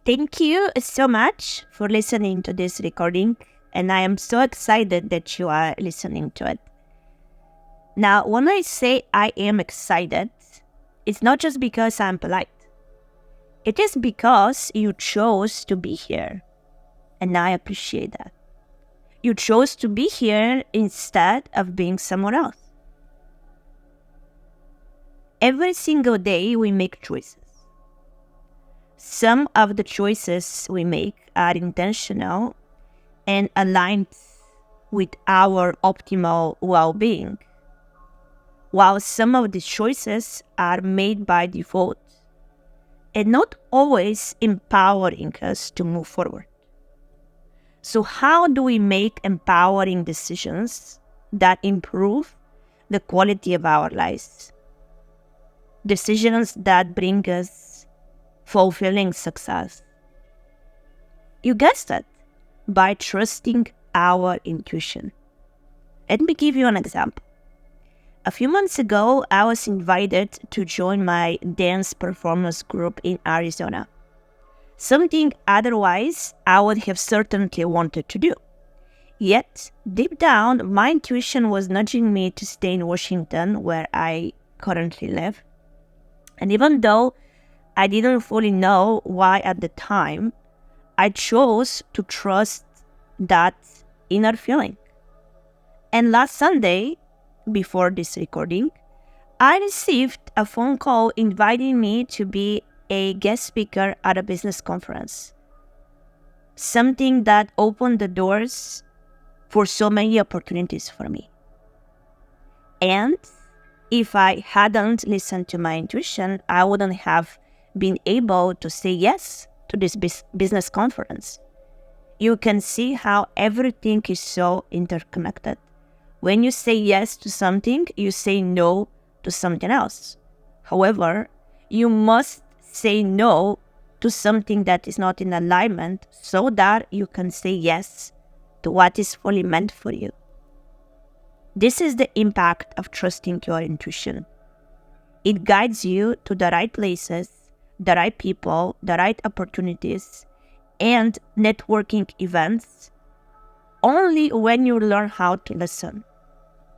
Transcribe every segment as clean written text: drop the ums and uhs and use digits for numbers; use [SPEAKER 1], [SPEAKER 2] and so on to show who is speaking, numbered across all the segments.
[SPEAKER 1] Thank you so much for listening to this recording, and I am so excited that you are listening to it. Now, when I say I am excited, it's not just because I'm polite. It is because you chose to be here, and I appreciate that. You chose to be here instead of being somewhere else. Every single day we make choices. Some of the choices we make are intentional and aligned with our optimal well-being, while some of the choices are made by default and not always empowering us to move forward. So how do we make empowering decisions that improve the quality of our lives? Decisions that bring us fulfilling success. You guessed it, by trusting our intuition. Let me give you an example. A few months ago, I was invited to join my dance performance group in Arizona. Something otherwise I would have certainly wanted to do. Yet, deep down, my intuition was nudging me to stay in Washington, where I currently live. And even though I didn't fully know why at the time, I chose to trust that inner feeling. And last Sunday, before this recording, I received a phone call inviting me to be a guest speaker at a business conference. Something that opened the doors for so many opportunities for me. And if I hadn't listened to my intuition, I wouldn't have been able to say yes to this business conference. You can see how everything is so interconnected. When you say yes to something, you say no to something else. However, you must say no to something that is not in alignment so that you can say yes to what is fully meant for you. This is the impact of trusting your intuition. It guides you to the right places, the right people, the right opportunities, and networking events only when you learn how to listen.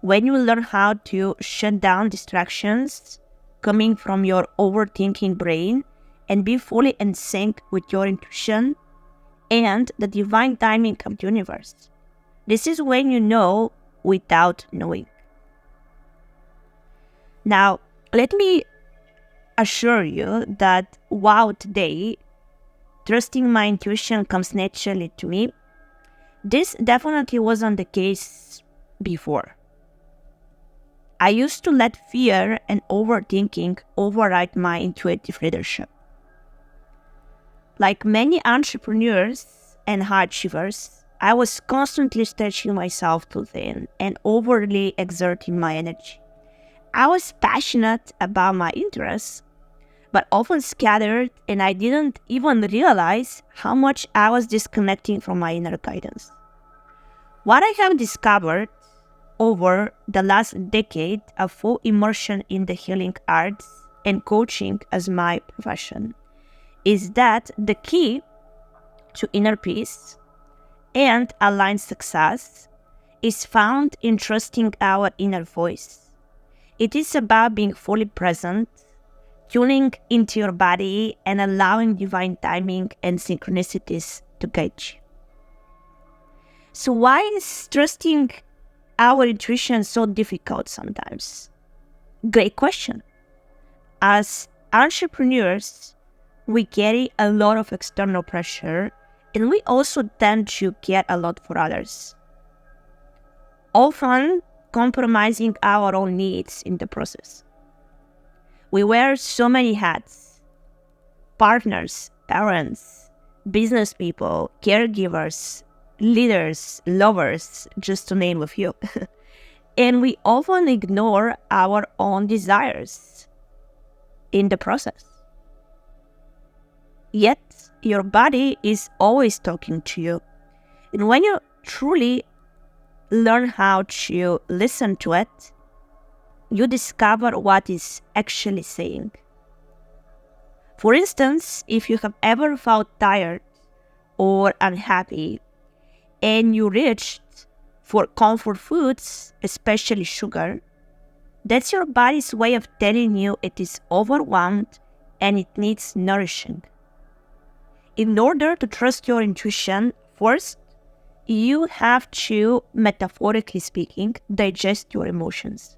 [SPEAKER 1] When you learn how to shut down distractions coming from your overthinking brain and be fully in sync with your intuition and the divine timing of the universe. This is when you know without knowing. Now, let me assure you that while today trusting my intuition comes naturally to me, this definitely wasn't the case before. I used to let fear and overthinking override my intuitive leadership. Like many entrepreneurs and high achievers, I was constantly stretching myself too thin and overly exerting my energy. I was passionate about my interests, but often scattered, and I didn't even realize how much I was disconnecting from my inner guidance. What I have discovered over the last decade of full immersion in the healing arts and coaching as my profession is that the key to inner peace and aligned success is found in trusting our inner voice. It is about being fully present, tuning into your body, and allowing divine timing and synchronicities to guide you. So why is trusting our intuition so difficult sometimes? Great question. As entrepreneurs, we carry a lot of external pressure, and we also tend to care a lot for others, often compromising our own needs in the process. We wear so many hats: partners, parents, business people, caregivers, leaders, lovers, just to name a few. And we often ignore our own desires in the process. Yet, your body is always talking to you. And when you truly learn how to listen to it, you discover what it's actually saying. For instance, if you have ever felt tired or unhappy and you reached for comfort foods, especially sugar, that's your body's way of telling you it is overwhelmed and it needs nourishing. In order to trust your intuition, first, you have to, metaphorically speaking, digest your emotions.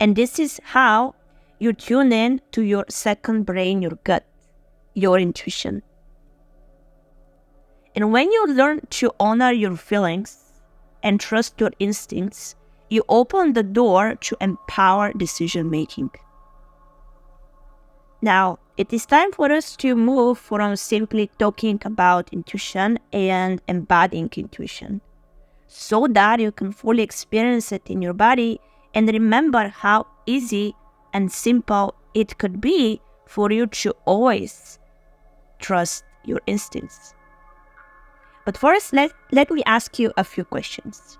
[SPEAKER 1] And this is how you tune in to your second brain, your gut, your intuition. And when you learn to honor your feelings and trust your instincts, you open the door to empower decision making. Now, it is time for us to move from simply talking about intuition and embodying intuition, so that you can fully experience it in your body and remember how easy and simple it could be for you to always trust your instincts. But first, let me ask you a few questions.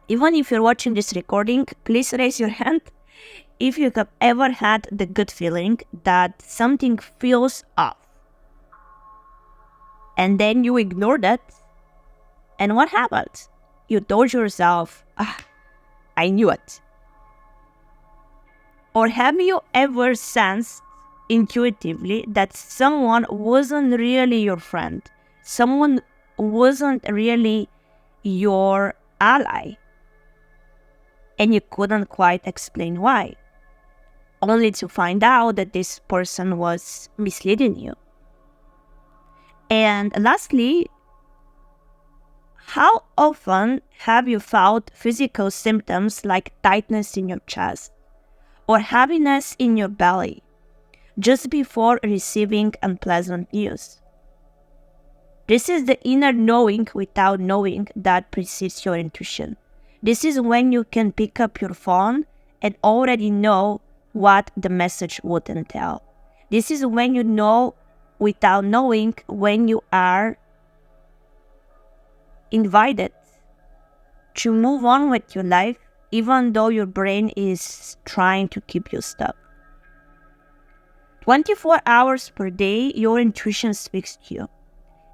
[SPEAKER 1] Even if you're watching this recording, please raise your hand if you have ever had the good feeling that something feels off. And then you ignored it. And what happened? You told yourself, I knew it. Or have you ever sensed intuitively that someone wasn't really your friend? Someone wasn't really your ally? And you couldn't quite explain why, only to find out that this person was misleading you. And lastly, how often have you felt physical symptoms like tightness in your chest or heaviness in your belly just before receiving unpleasant news? This is the inner knowing without knowing that precedes your intuition. This is when you can pick up your phone and already know what the message would entail. This is when you know without knowing when you are invited to move on with your life, even though your brain is trying to keep you stuck. 24 hours per day, your intuition speaks to you,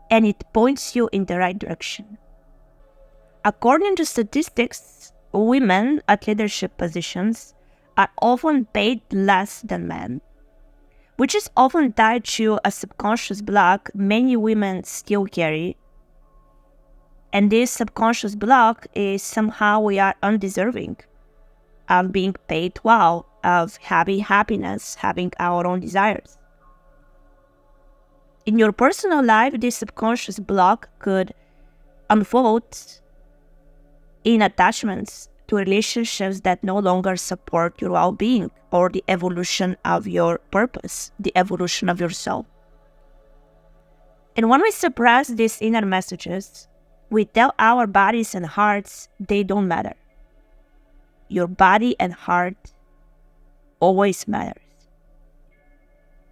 [SPEAKER 1] and it points you in the right direction. According to statistics, women at leadership positions are often paid less than men, which is often tied to a subconscious block many women still carry. And this subconscious block is somehow we are undeserving of being paid well, of having happiness, having our own desires. In your personal life, this subconscious block could unfold in attachments to relationships that no longer support your well-being or the evolution of your purpose, the evolution of your soul. And when we suppress these inner messages, we tell our bodies and hearts they don't matter. Your body and heart always matters.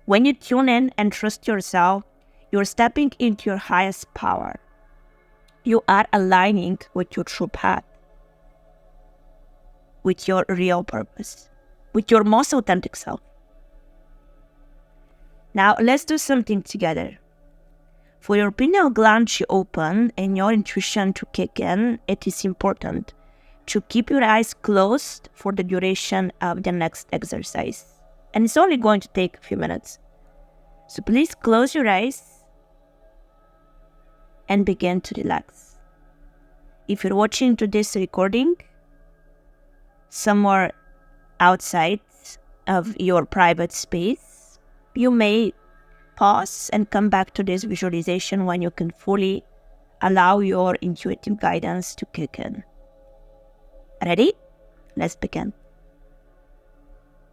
[SPEAKER 1] When you tune in and trust yourself, you're stepping into your highest power. You are aligning with your true path, with your real purpose, with your most authentic self. Now, let's do something together. For your pineal gland to open and your intuition to kick in, it is important to keep your eyes closed for the duration of the next exercise. And it's only going to take a few minutes. So please close your eyes and begin to relax. If you're watching to this recording somewhere outside of your private space, you may pause and come back to this visualization when you can fully allow your intuitive guidance to kick in. Ready? Let's begin.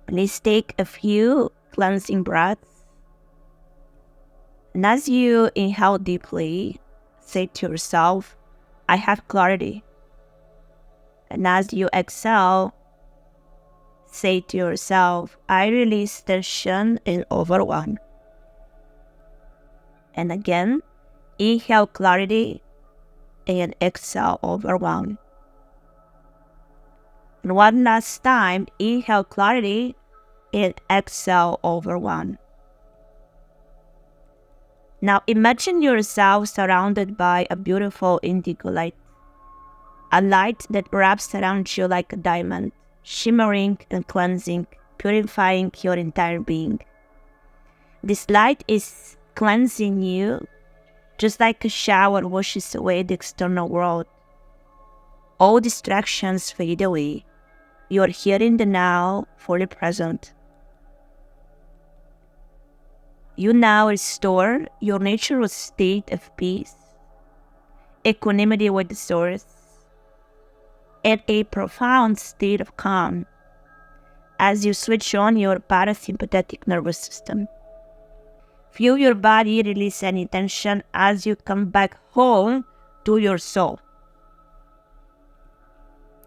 [SPEAKER 1] Please take a few cleansing breaths. And as you inhale deeply, say to yourself, I have clarity. And as you exhale, say to yourself, I release tension and overwhelm. And again, inhale clarity and exhale overwhelm. And one last time, inhale clarity and exhale overwhelm. Now imagine yourself surrounded by a beautiful indigo light, a light that wraps around you like a diamond, shimmering and cleansing, purifying your entire being. This light is cleansing you just like a shower washes away the external world. All distractions fade away. You are here in the now, fully present. You now restore your natural state of peace, equanimity with the source, and a profound state of calm as you switch on your parasympathetic nervous system. Feel your body release any tension as you come back home to your soul.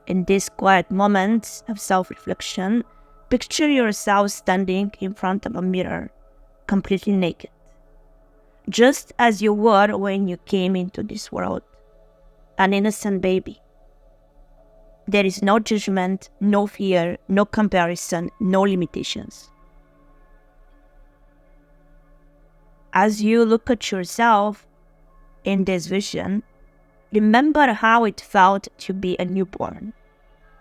[SPEAKER 1] In these quiet moments of self-reflection, picture yourself standing in front of a mirror, completely naked, just as you were when you came into this world, an innocent baby. There is no judgment, no fear, no comparison, no limitations. As you look at yourself in this vision, remember how it felt to be a newborn,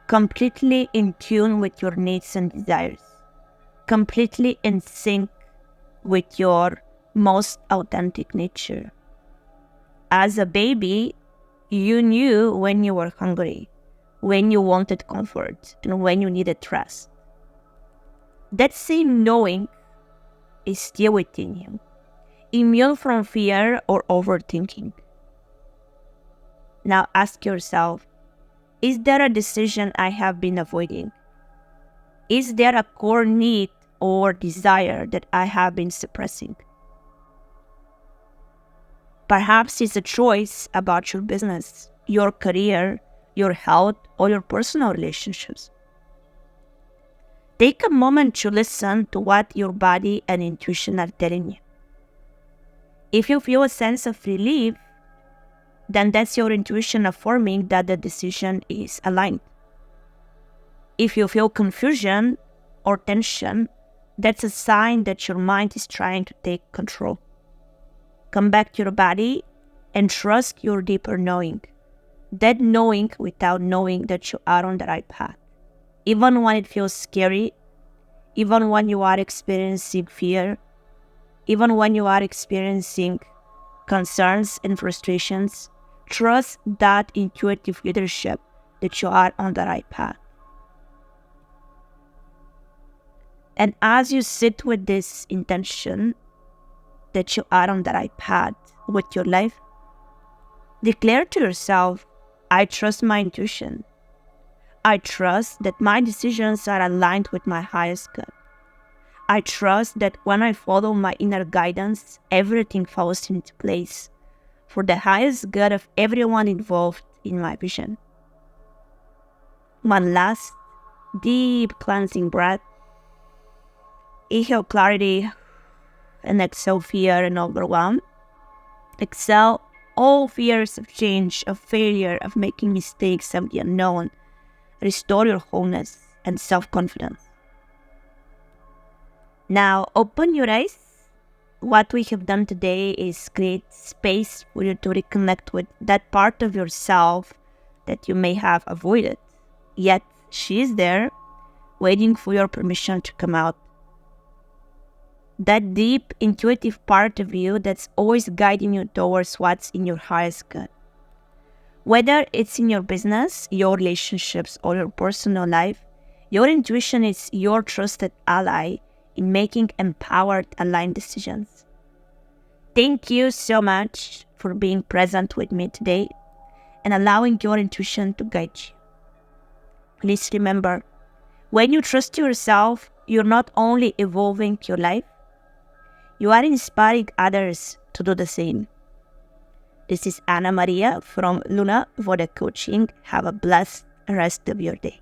[SPEAKER 1] completely in tune with your needs and desires, completely in sync with your most authentic nature. As a baby, you knew when you were hungry, when you wanted comfort, and when you needed rest. That same knowing is still within you, immune from fear or overthinking. Now ask yourself, is there a decision I have been avoiding? Is there a core need or desire that I have been suppressing? Perhaps it's a choice about your business, your career, your health, or your personal relationships. Take a moment to listen to what your body and intuition are telling you. If you feel a sense of relief, then that's your intuition affirming that the decision is aligned. If you feel confusion or tension, that's a sign that your mind is trying to take control. Come back to your body and trust your deeper knowing. That knowing without knowing that you are on the right path. Even when it feels scary, even when you are experiencing fear, even when you are experiencing concerns and frustrations, trust that intuitive leadership that you are on the right path. And as you sit with this intention that you are on the right path with your life, declare to yourself, I trust my intuition. I trust that my decisions are aligned with my highest good. I trust that when I follow my inner guidance, everything falls into place for the highest good of everyone involved in my vision. One last deep cleansing breath. Inhale clarity and exhale fear and overwhelm. Exhale all fears of change, of failure, of making mistakes, of the unknown. Restore your wholeness and self-confidence. Now open your eyes. What we have done today is create space for you to reconnect with that part of yourself that you may have avoided. Yet she is there, waiting for your permission to come out. That deep, intuitive part of you that's always guiding you towards what's in your highest good. Whether it's in your business, your relationships, or your personal life, your intuition is your trusted ally in making empowered, aligned decisions. Thank you so much for being present with me today and allowing your intuition to guide you. Please remember, when you trust yourself, you're not only evolving your life, you are inspiring others to do the same. This is Anna Maria from Luna Voda Coaching. Have a blessed rest of your day.